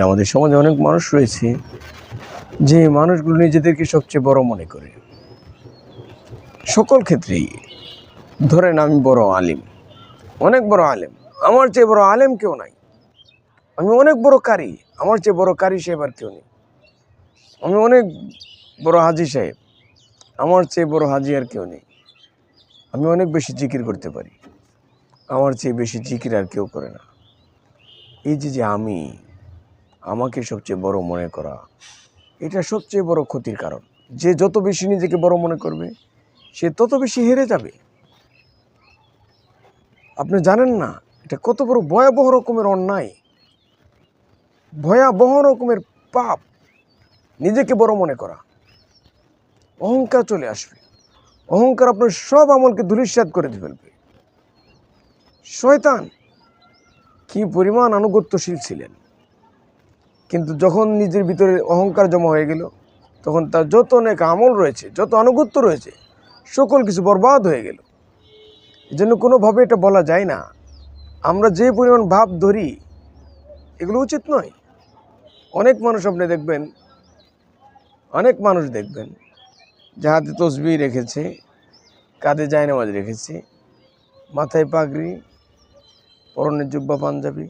আমাদের সমাজে অনেক মানুষ রয়েছে যে মানুষগুলো নিজেদেরকে সবচেয়ে বড় মনে করে সকল ক্ষেত্রেই। ধরেন আমি বড় আলিম, অনেক বড় আলেম, আমার চেয়ে বড় আলেম কেউ নাই। আমি অনেক বড় কারি, আমার চেয়ে বড় কারি সাহেব আর কেউ নেই। আমি অনেক বড় হাজি সাহেব, আমার চেয়ে বড় হাজি আর কেউ নেই। আমি অনেক বেশি জিকির করতে পারি, আমার চেয়ে বেশি জিকির আর কেউ করে না। এই যে আমি আমাকে সবচেয়ে বড় মনে করা, এটা সবচেয়ে বড় ক্ষতির কারণ। যে যত বেশি নিজেকে বড় মনে করবে সে তত বেশি হেরে যাবে। আপনি জানেন না এটা কত বড় ভয়াবহ রকমের অন্যায়, ভয়াবহ রকমের পাপ। নিজেকে বড় মনে করা, অহংকার চলে আসবে। অহংকার আপনার সব আমলকে ধূলিসাৎ করে ফেলবে। শয়তান কি পরিমাণ আনুগত্যশীল ছিলেন, কিন্তু যখন নিজের ভিতরে অহংকার জমা হয়ে গেল তখন তার যত অনেক আমল রয়েছে, যত আনুগত্য রয়েছে, সকল কিছু বরবাদ হয়ে গেল। এই জন্য কোনোভাবে এটা বলা যায় না আমরা যে পরিমাণ ভাব ধরি এগুলো উচিত নয়। অনেক মানুষ আপনি দেখবেন, অনেক মানুষ দেখবেন যে হাতে তসবিহ রেখেছে, কাঁধে জায়নামাজ রেখেছে, মাথায় পাগড়ি, পরনে জুব্বা পাঞ্জাবি,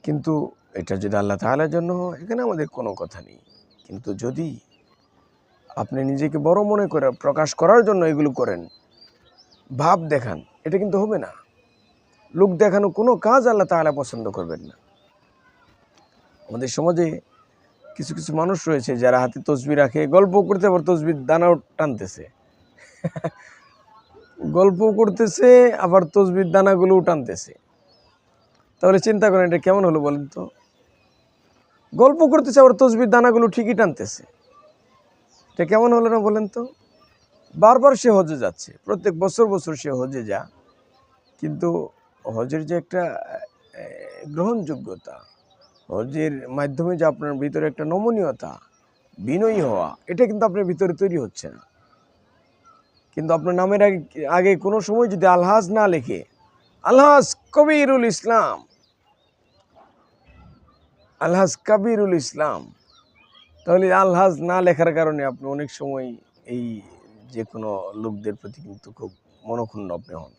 কিন্তু এটা যদি আল্লাহ তাআলার জন্য হয় এখানে আমাদের কোনো কথা নেই। কিন্তু যদি আপনি নিজেকে বড় মনে করে প্রকাশ করার জন্য এগুলো করেন, ভাব দেখান, এটা কিন্তু হবে না। লোক দেখানো কোনো কাজ আল্লাহ তাআলা পছন্দ করবেন না। আমাদের সমাজে কিছু কিছু মানুষ রয়েছে যারা হাতে তসবিহ রাখে, গল্প করতে আবার তসবির দানাও টানতেছে। গল্প করতেছে আবার তসবির দানাগুলোও টানতেছে। তাহলে চিন্তা করেন এটা কেমন হলো বলেন তো? গল্প করতেছে আবার তসবির দানাগুলো ঠিকই টানতেছে, এটা কেমন হলো না বলেন তো? বারবার সে হজে যাচ্ছে, প্রত্যেক বছর বছর সে হজে যা, কিন্তু হজের যে একটা গ্রহণযোগ্যতা, হজের মাধ্যমে যে আপনার ভিতরে একটা নমনীয়তা, বিনয়ী হওয়া, এটা কিন্তু আপনার ভিতরে তৈরি হচ্ছে না। কিন্তু আপনার নামের আগে কোনো সময় যদি আলহাজ না লেখে, আলহাজ কবিরুল ইসলাম, আলহাজ কবিরুল ইসলাম, তাহলে আলহাজ না লেখার কারণে আপনি অনেক সময় এই যে কোনো লোকদের প্রতি কিন্তু খুব মনক্ষুণ্ণ আপনি হন।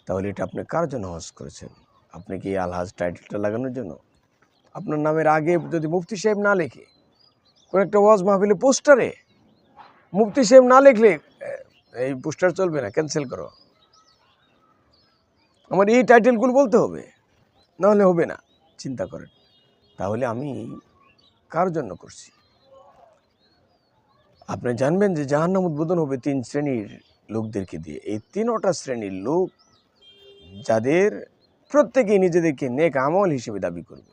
তাহলে এটা আপনি কার জন্য হজ করেছেন? আপনি কি আলহাজ টাইটেলটা লাগানোর জন্য? আপনার নামের আগে যদি মুফতি সাহেব না লেখে, কোনো একটা ওয়াজ মাহফিলে পোস্টারে মুফতি সাহেব না লিখলে এই পোস্টার চলবে না, ক্যান্সেল করো, আমার এই টাইটেলগুলো বলতে হবে, নাহলে হবে না। চিন্তা করেন তাহলে আমি কার জন্য করছি? আপনি জানবেন যে জাহান্নাম উদ্বোধন হবে 3 শ্রেণীর লোকদেরকে দিয়ে। এই 3টা শ্রেণীর লোক যাদের প্রত্যেকেই নিজেদেরকে নেক আমল হিসেবে দাবি করবে।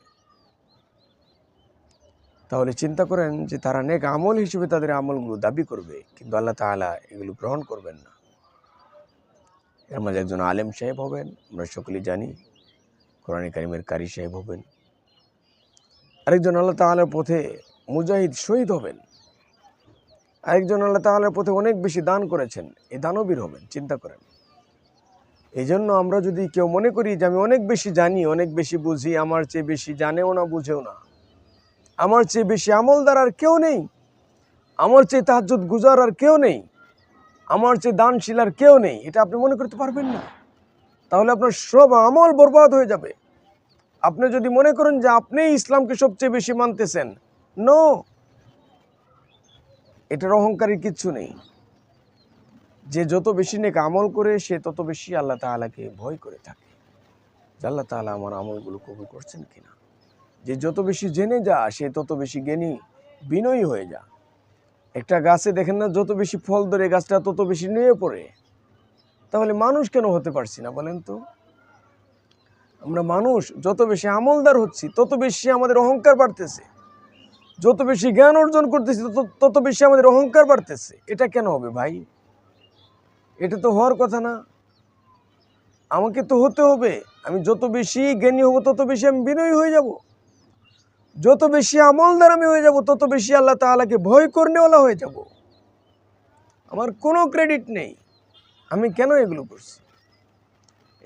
তাহলে চিন্তা করেন যে তারা নেক আমল হিসেবে তাদের আমলগুলো দাবি করবে, কিন্তু আল্লাহ তাআলা এগুলো গ্রহণ করবেন না। এর মাঝে একজন আলেম সাহেব হবেন, আমরা সকলেই জানি, কোরআনে কারিমের কারি সাহেব হবেন। আরেকজন আল্লাহ তাআলার পথে মুজাহিদ শহীদ হবেন। আরেকজন আল্লাহ তাআলার পথে অনেক বেশি দান করেছেন, এই দানবীর হবেন। চিন্তা করেন। এই জন্য আমরা যদি কেউ মনে করি যে আমি অনেক বেশি জানি, অনেক বেশি বুঝি, আমার চেয়ে বেশি জানেও না বুঝেও না, আমার চেয়ে বেশি আমলদার আর কেউ নেই, আমার চেয়ে তাহাজ্জুদ গুজার আর কেউ নেই, আমার চেয়ে দানশীল আর কেউ নেই, এটা আপনি মনে করতে পারবেন না। তাহলে আপনার সব আমল বরবাদ হয়ে যাবে। আপনি যদি মনে করেন যে আপনি ইসলামকে সবচেয়ে বেশি মানতেছেন, নো, এটার অহংকারের কিচ্ছু নেই। যে যত বেশি নেক আমল করে সে তত বেশি আল্লাহ তাআলাকে ভয় করে থাকে, যে আল্লাহ তাআলা আমার আমলগুলো কবুল করছেন কিনা। যে যত বেশি জেনে যা সে তত বেশি জ্ঞানী, বিনয়ী হয়ে যা। একটা গাছে দেখেন না, যত বেশি ফল ধরে গাছটা তত বেশি নুয়ে পড়ে। তাহলে মানুষ কেন হতে পারছি না বলেন তো? আমরা মানুষ যত বেশি আমলদার হচ্ছি তত বেশি আমাদের অহংকার বাড়তেছে, যত বেশি জ্ঞান অর্জন করতেছি তত বেশি আমাদের অহংকার বাড়তেছে। এটা কেন হবে ভাই? এটা তো হওয়ার কথা না। আমাকে তো হতে হবে, আমি যত বেশি জ্ঞানী হব তত বেশি আমি বিনয়ী হয়ে যাব, যত বেশি আমলদার আমি হয়ে যাব তত বেশি আল্লাহ তাআলাকে ভয় করনেওয়ালা হয়ে যাব। আমার কোনো ক্রেডিট নেই, আমি কেন এগুলো করছি?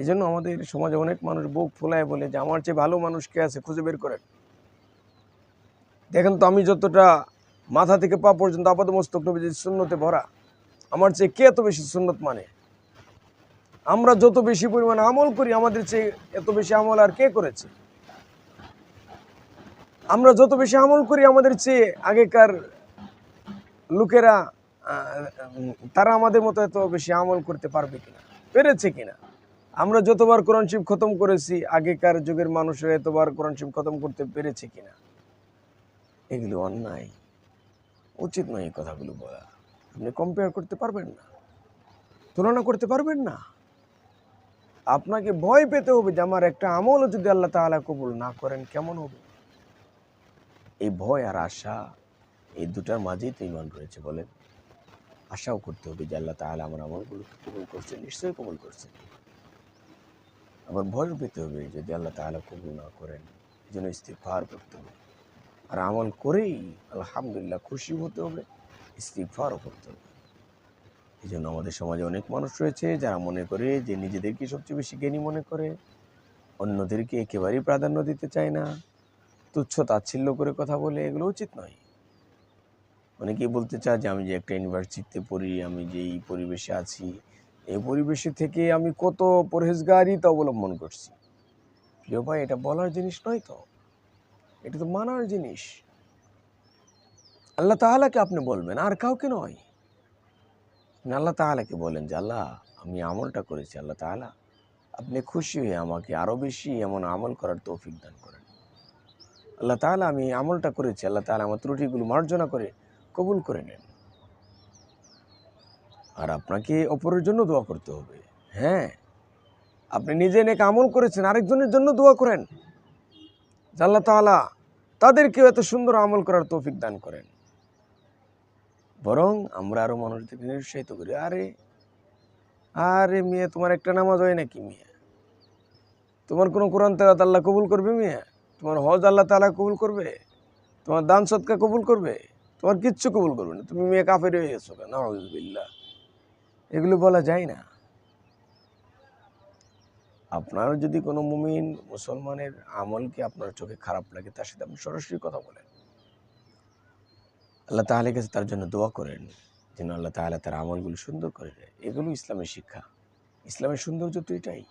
এই জন্য আমাদের সমাজে অনেক মানুষ বুক ফোলায় বলে যে আমার চেয়ে ভালো মানুষ কে আছে, খুঁজে বের করেন। দেখেন তো আমি যতটা মাথা থেকে পা পর্যন্ত আপাদমস্তক নবীজির সুন্নতে ভরা, আমার চেয়ে কে এত বেশি সুন্নত মানে? আমরা যত বেশি পরিমাণে আমল করি, আমাদের চেয়ে এত বেশি আমল আর কে করেছে? আমরা যত বেশি আমল করি, আমাদের চেয়ে আগেকার লোকেরা তারা আমাদের মতো এত বেশি আমল করতে পারবে কিনা, পেরেছে কিনা? আমরা যতবার কোরআন শরীফ খতম করেছি, আগেকার যুগের মানুষেরা এতবার কোরআন শরীফ খতম করতে পেরেছে কিনা? এগুলো অন্যায়, উচিত নয় এই কথাগুলো বলা। আপনি কম্পেয়ার করতে পারবেন না, তুলনা করতে পারবেন না। আপনাকে ভয় পেতে হবে যে আমার একটা আমলও যদি আল্লাহ তাআলা কবুল না করেন কেমন হবে। এই ভয় আর আশা, এই দুটার মাঝেই তো ঈমান রয়েছে। বলেন, আশাও করতে হবে যে আল্লাহ তাআলা আমার আমলগুলো কবুল করছেন, নিশ্চয়ই কবুল করছেন। আবার ভয়ও পেতে হবে যদি আল্লাহ তাআলা কবুল না করেন, এই জন্য ইস্তিগফার করতে হবে। আর আমল করেই আলহামদুলিল্লাহ খুশি হতে হবে, ইস্তিগফারও করতে হবে। এই জন্য আমাদের সমাজে অনেক মানুষ রয়েছে যারা মনে করে যে নিজেদেরকে সবচেয়ে বেশি জ্ঞানী মনে করে, অন্যদেরকে একেবারেই প্রাধান্য দিতে চায় না, তুচ্ছ তাচ্ছিল্য করে কথা বলে। এগুলো উচিত নয়। অনেকেই বলতে চায় যে আমি যে একটা ইউনিভার্সিটিতে পড়ি, আমি যেই পরিবেশে আছি, এই পরিবেশে থেকে আমি কত পরহেজগারিতা অবলম্বন করছি। প্রিয় ভাই, এটা বলার জিনিস নয় তো, এটা তো মানার জিনিস। আল্লাহ তাআলাকে আপনি বলবেন, আর কাউকে নয়। আল্লাহ তাআলাকে বলেন যে আল্লাহ, আমি আমলটা করেছি, আল্লাহ তাআলা আপনি খুশি হয়ে আমাকে আরও বেশি এমন আমল করার তৌফিক দান করেন। আল্লাহ তাআলা আমি আমলটা করেছি, আল্লাহ তাআলা আমার ত্রুটিগুলো মার্জনা করে কবুল করে নেন। আর আপনাকে অপরের জন্য দোয়া করতে হবে। হ্যাঁ, আপনি নিজে নেক আমল করেছেন, আরেকজনের জন্য দোয়া করেন যে আল্লাহ তাআলা তাদেরকেও এত সুন্দর আমল করার তৌফিক দান করেন। বরং আমরা আরও মানুষদেরকে নিরুৎসাহিত করি, আরে আরে মিয়া, তোমার একটা নামাজ হয় নাকি মিয়া? তোমার কোনো কোরআন তেলাওয়াত আল্লাহ কবুল করবে মিয়া? তোমার হজ আল্লাহ তাআলা কবুল করবে? তোমার দান সদকা কবুল করবে? তোমার কিচ্ছু কবুল করবে না, তুমি মিয়া কাফের হয়ে গেছো। নাউযুবিল্লাহ। এগুলো বলা যায় না। আপনার যদি কোনো মুমিন মুসলমানের আমলকে আপনার চোখে খারাপ লাগে, তার সাথে আপনি সরাসরি কথা বলেন, আল্লাহ তাআলার কাছে তার জন্য দোয়া করেন যেন আল্লাহ তাআলা তার আমলগুলো সুন্দর করে দেয়। এগুলো ইসলামের শিক্ষা, ইসলামের সৌন্দর্য তো এটাই।